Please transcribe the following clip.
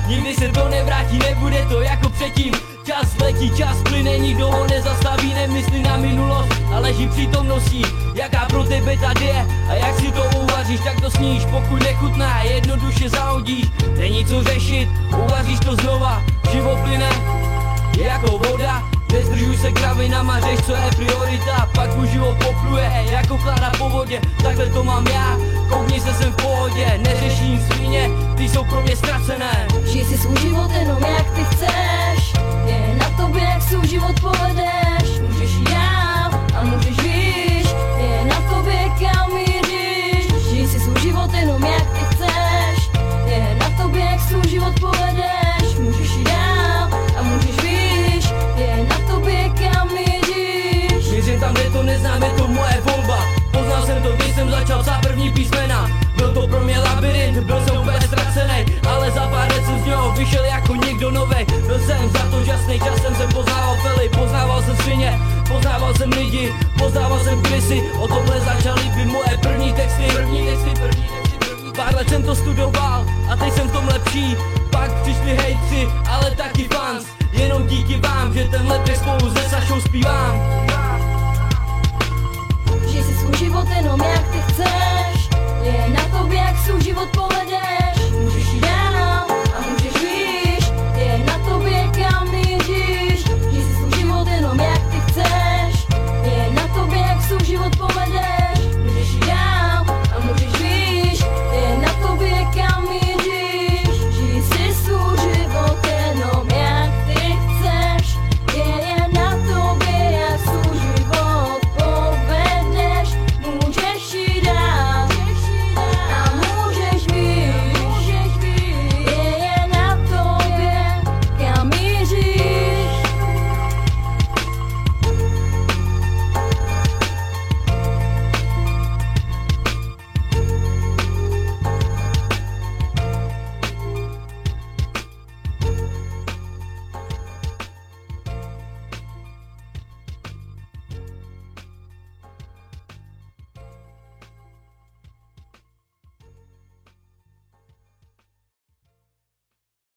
Nikdy se to nevrátí, nebude to jako předtím. Čas letí, čas plyne, nikdo ho nezastaví. Nemyslí na minulost, ale leží přítomností. Jaká pro tebe tady je a jak si to uvaříš, tak to sníš. Pokud nechutná, jednoduše zahodíš. Není co řešit, uvaříš to znova. Život plyne jako voda. Nezdržuj se kravinama, řeš co je priorita. Pak už život popluje jako kláda po vodě. Takhle to mám já, koukni se, jsem v pohodě. Neřeším svině, ty jsou pro mě ztracené. Žij si svůj život jenom jak ty chceš. Je na tobě, jak svůj život povedeš. Můžeš jít dál a můžeš výš. Je na tobě, kam míříš. Žij si svůj život jenom jak ty chceš. Je na tobě, jak svůj život povedeš. Můžeš jít dál a můžeš výš. Je na tobě, kam míříš. Mířím tam, kde to neznám, je to moje volba. Poznal jsem to, když jsem začal psát první písmena. Byl to pro mě labirint, byl jsem úplně ztracenej, ale za pár let jsem z něho vyšel jako někdo novej. Byl jsem za to žasnej, časem jsem poznával fely, poznával jsem svině, poznával jsem lidi, poznával jsem krysy. O tomhle začaly by moje první texty. Pár let jsem to studoval a teď jsem v tom lepší. Pak přišli hejtři, ale taky fans. Jenom díky vám, že tenhle text spolu se Sašou zpívám. Žij si svůj život jenom jak ty chceš. Je na tobě, jak svůj život